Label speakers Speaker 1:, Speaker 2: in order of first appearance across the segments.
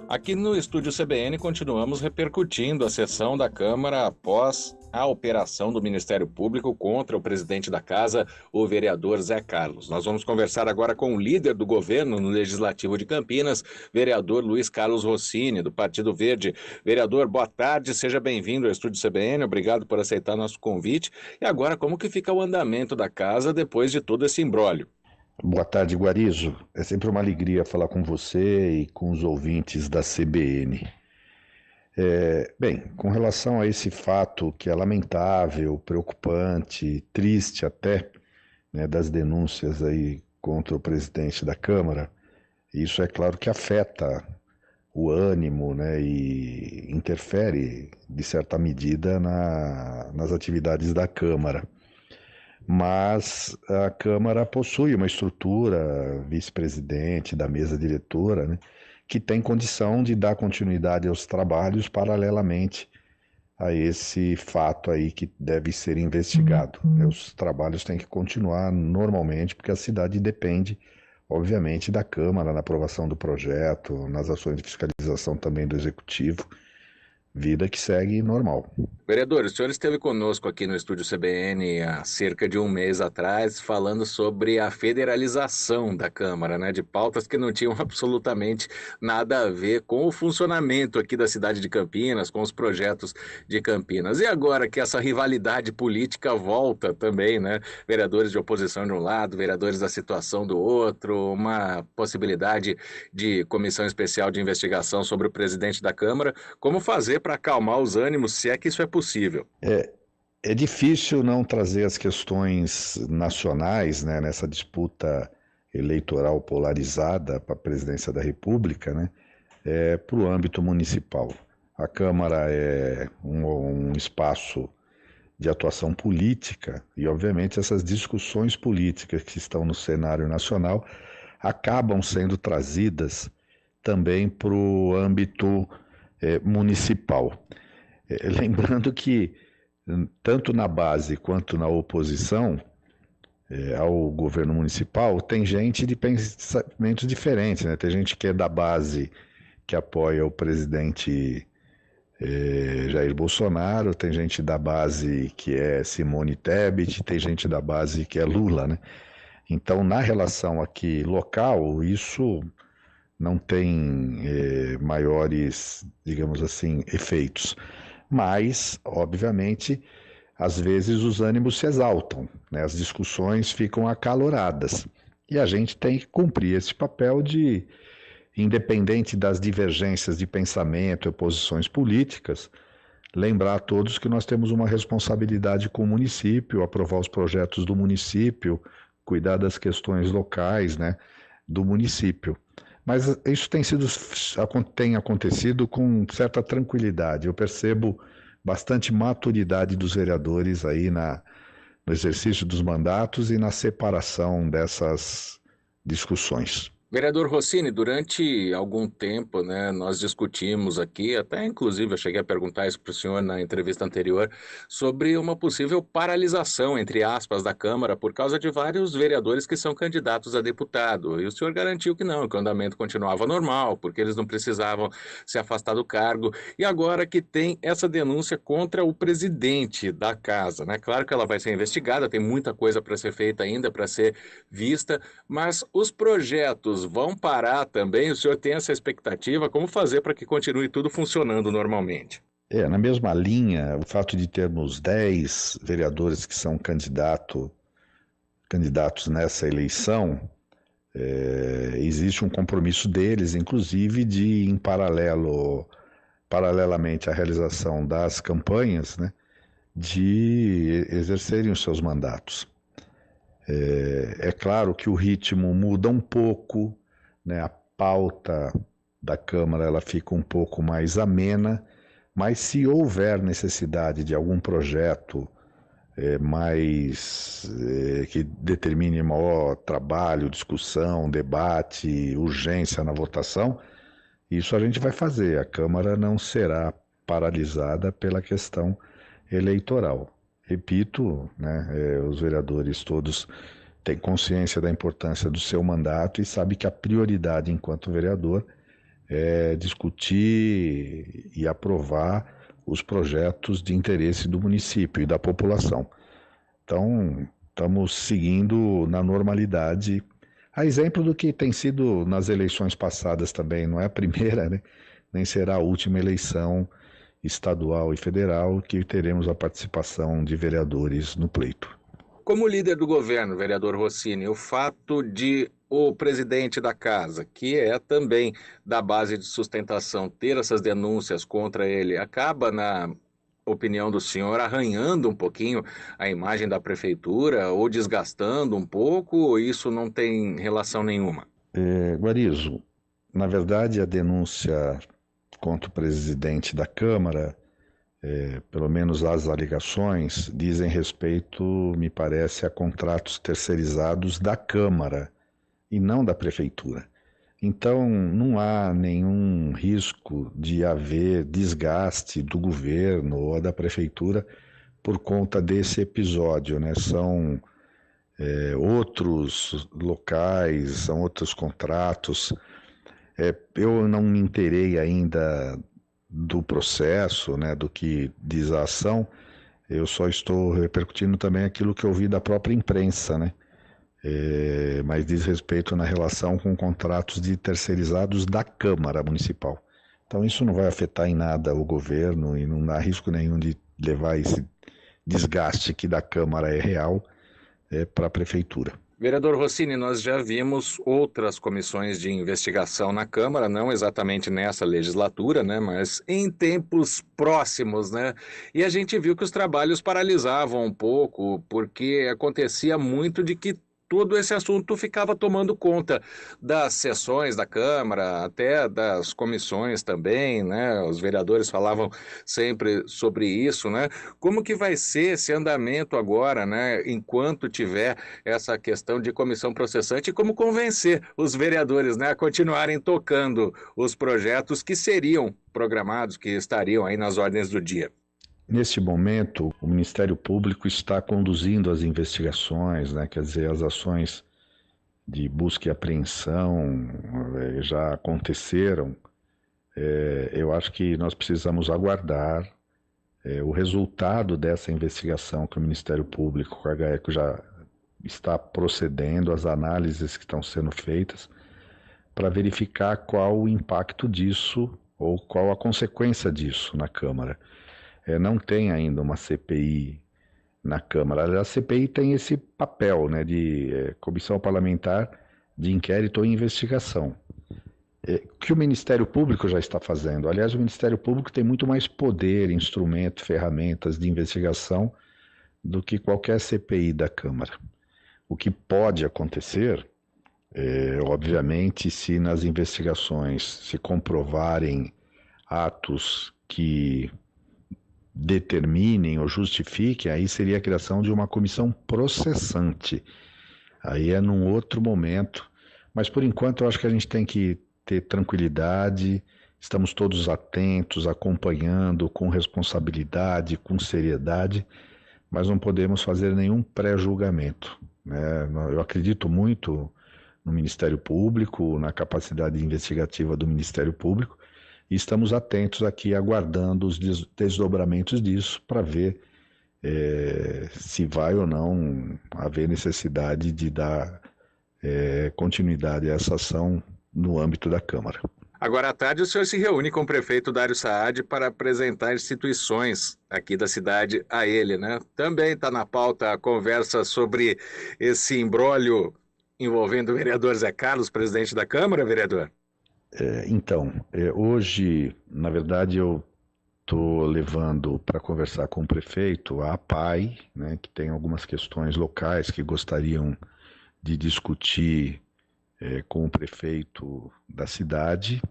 Speaker 1: Aqui no estúdio CBN continuamos repercutindo a sessão da Câmara após a operação do Ministério Público contra o presidente da Casa, o vereador Zé Carlos. Nós vamos conversar agora com o líder do governo no Legislativo de Campinas, vereador Luiz Carlos Rossini, do Partido Verde. Vereador, boa tarde, seja bem-vindo ao estúdio CBN, obrigado por aceitar nosso convite. E agora, como que fica o andamento da Casa depois de todo esse imbróglio?
Speaker 2: Boa tarde, Guarizo. É sempre uma alegria falar com você e com os ouvintes da CBN. Bem, com relação a esse fato que é lamentável, preocupante, triste até, né, das denúncias aí contra o presidente da Câmara, isso é claro que afeta o ânimo, né, e interfere, de certa medida, nas atividades da Câmara. Mas a Câmara possui uma estrutura, vice-presidente da mesa diretora, né, que tem condição de dar continuidade aos trabalhos paralelamente a esse fato aí que deve ser investigado. Os trabalhos têm que continuar normalmente, porque a cidade depende, obviamente, da Câmara, na aprovação do projeto, nas ações de fiscalização também do Executivo, vida que segue normal.
Speaker 1: Vereador, o senhor esteve conosco aqui no estúdio CBN há cerca de um mês atrás, falando sobre a federalização da Câmara, né, de pautas que não tinham absolutamente nada a ver com o funcionamento aqui da cidade de Campinas, com os projetos de Campinas. E agora que essa rivalidade política volta também, né, vereadores de oposição de um lado, vereadores da situação do outro, uma possibilidade de comissão especial de investigação sobre o presidente da Câmara, como fazer para acalmar os ânimos, se é que isso é possível?
Speaker 2: É difícil não trazer as questões nacionais, né, nessa disputa eleitoral polarizada para a presidência da República, né, para o âmbito municipal. A Câmara é um espaço de atuação política e, obviamente, essas discussões políticas que estão no cenário nacional acabam sendo trazidas também para o âmbito municipal. Lembrando que, tanto na base quanto na oposição ao governo municipal, tem gente de pensamentos diferentes, né? Tem gente que é da base que apoia o presidente Jair Bolsonaro, tem gente da base que é Simone Tebet, tem gente da base que é Lula, né? Então, na relação aqui local, isso não tem maiores, digamos assim, efeitos. Mas, obviamente, às vezes os ânimos se exaltam, né? As discussões ficam acaloradas. E a gente tem que cumprir esse papel de, independente das divergências de pensamento e posições políticas, lembrar a todos que nós temos uma responsabilidade com o município, aprovar os projetos do município, cuidar das questões locais, né, do município. Mas isso tem acontecido com certa tranquilidade. Eu percebo bastante maturidade dos vereadores aí no exercício dos mandatos e na separação dessas discussões.
Speaker 1: Vereador Rossini, durante algum tempo, né, nós discutimos aqui, até inclusive eu cheguei a perguntar isso para o senhor na entrevista anterior, sobre uma possível paralisação, entre aspas, da Câmara, por causa de vários vereadores que são candidatos a deputado. E o senhor garantiu que não, que o andamento continuava normal, porque eles não precisavam se afastar do cargo. E agora que tem essa denúncia contra o presidente da casa, né? Claro que ela vai ser investigada, tem muita coisa para ser feita ainda, para ser vista, mas os projetos vão parar também? O senhor tem essa expectativa? Como fazer para que continue tudo funcionando normalmente?
Speaker 2: Na mesma linha, o fato de termos 10 vereadores que são candidatos nessa eleição, existe um compromisso deles, inclusive, de, paralelamente à realização das campanhas, né, de exercerem os seus mandatos. É claro que o ritmo muda um pouco, né? A pauta da Câmara ela fica um pouco mais amena, mas se houver necessidade de algum projeto que determine maior trabalho, discussão, debate, urgência na votação, isso a gente vai fazer. A Câmara não será paralisada pela questão eleitoral. Repito, né, os vereadores todos têm consciência da importância do seu mandato e sabem que a prioridade enquanto vereador discutir e aprovar os projetos de interesse do município e da população. Então, estamos seguindo na normalidade, a exemplo do que tem sido nas eleições passadas também. Não é a primeira, né? Nem será a última eleição estadual e federal que teremos a participação de vereadores no pleito.
Speaker 1: Como líder do governo, vereador Rossini, o fato de o presidente da casa, que é também da base de sustentação, ter essas denúncias contra ele, acaba, na opinião do senhor, arranhando um pouquinho a imagem da prefeitura ou desgastando um pouco, ou isso não tem relação nenhuma?
Speaker 2: Guarizo, na verdade, a denúncia contra o presidente da Câmara, pelo menos as alegações, dizem respeito, me parece, a contratos terceirizados da Câmara e não da Prefeitura. Então, não há nenhum risco de haver desgaste do governo ou da Prefeitura por conta desse episódio, né? São outros locais, são outros contratos. Eu não me inteirei ainda do processo, né, do que diz a ação. Eu só estou repercutindo também aquilo que eu vi da própria imprensa, né? Mas diz respeito na relação com contratos de terceirizados da Câmara Municipal. Então isso não vai afetar em nada o governo e não há risco nenhum de levar esse desgaste que da Câmara é real para a Prefeitura.
Speaker 1: Vereador Rossini, nós já vimos outras comissões de investigação na Câmara, não exatamente nessa legislatura, né, mas em tempos próximos, né? E a gente viu que os trabalhos paralisavam um pouco, porque acontecia muito de que todo esse assunto ficava tomando conta das sessões da Câmara, até das comissões também, né? Os vereadores falavam sempre sobre isso, né? Como que vai ser esse andamento agora, né? Enquanto tiver essa questão de comissão processante e como convencer os vereadores, né, a continuarem tocando os projetos que seriam programados, que estariam aí nas ordens do dia.
Speaker 2: Neste momento, o Ministério Público está conduzindo as investigações, né, quer dizer, as ações de busca e apreensão já aconteceram. Eu acho que nós precisamos aguardar o resultado dessa investigação que o Ministério Público, o HECO, já está procedendo, as análises que estão sendo feitas, para verificar qual o impacto disso ou qual a consequência disso na Câmara. Não tem ainda uma CPI na Câmara. A CPI tem esse papel, né, de comissão parlamentar de inquérito ou investigação, que o Ministério Público já está fazendo. Aliás, o Ministério Público tem muito mais poder, instrumento, ferramentas de investigação do que qualquer CPI da Câmara. O que pode acontecer, obviamente, se nas investigações se comprovarem atos que determinem ou justifiquem, aí seria a criação de uma comissão processante. Aí é num outro momento, mas por enquanto eu acho que a gente tem que ter tranquilidade, estamos todos atentos, acompanhando com responsabilidade, com seriedade, mas não podemos fazer nenhum pré-julgamento, né? Eu acredito muito no Ministério Público, na capacidade investigativa do Ministério Público, e estamos atentos aqui, aguardando os desdobramentos disso para ver se vai ou não haver necessidade de dar continuidade a essa ação no âmbito da Câmara.
Speaker 1: Agora à tarde o senhor se reúne com o prefeito Dário Saad para apresentar instituições aqui da cidade a ele, né? Também está na pauta a conversa sobre esse imbróglio envolvendo o vereador Zé Carlos, presidente da Câmara, vereador?
Speaker 2: Hoje, na verdade, eu estou levando para conversar com o prefeito a APAI, né, que tem algumas questões locais que gostariam de discutir com o prefeito da cidade,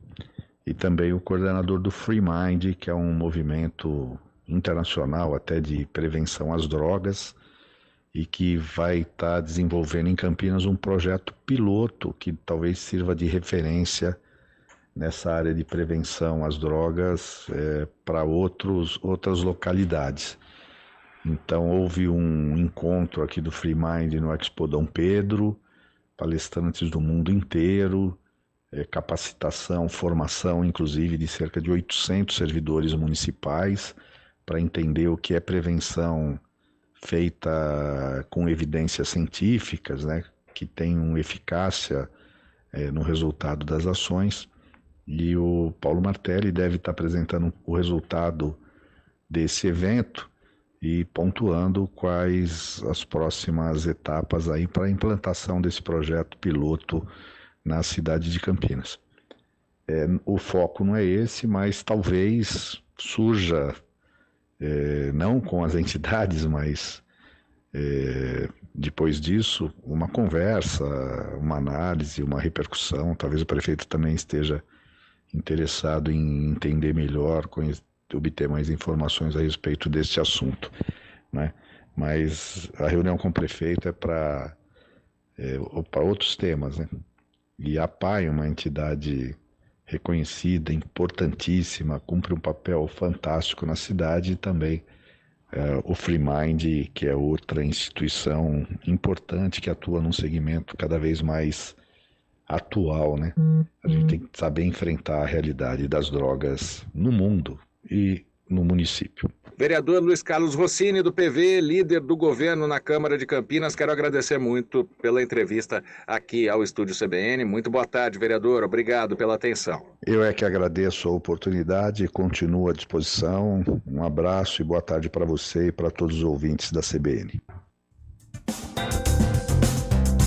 Speaker 2: e também o coordenador do Free Mind, que é um movimento internacional até de prevenção às drogas, e que vai estar desenvolvendo em Campinas um projeto piloto que talvez sirva de referência nessa área de prevenção às drogas para outras localidades. Então houve um encontro aqui do Free Mind no Expo Dom Pedro, palestrantes do mundo inteiro, capacitação, formação, inclusive, de cerca de 800 servidores municipais para entender o que é prevenção feita com evidências científicas, né, que tenham eficácia no resultado das ações. E o Paulo Martelli deve estar apresentando o resultado desse evento e pontuando quais as próximas etapas aí para a implantação desse projeto piloto na cidade de Campinas. O foco não é esse, mas talvez surja, não com as entidades, mas depois disso, uma conversa, uma análise, uma repercussão. Talvez o prefeito também esteja interessado em entender melhor, obter mais informações a respeito desse assunto, né? Mas a reunião com o prefeito é para outros temas, né? E a APAI, uma entidade reconhecida, importantíssima, cumpre um papel fantástico na cidade, e também o FreeMind, que é outra instituição importante que atua num segmento cada vez mais atual, né? A gente tem que saber enfrentar a realidade das drogas no mundo e no município.
Speaker 1: Vereador Luiz Carlos Rossini, do PV, líder do governo na Câmara de Campinas, quero agradecer muito pela entrevista aqui ao Estúdio CBN. Muito boa tarde, vereador. Obrigado pela atenção.
Speaker 2: Eu é que agradeço a oportunidade e continuo à disposição. Um abraço e boa tarde para você e para todos os ouvintes da CBN.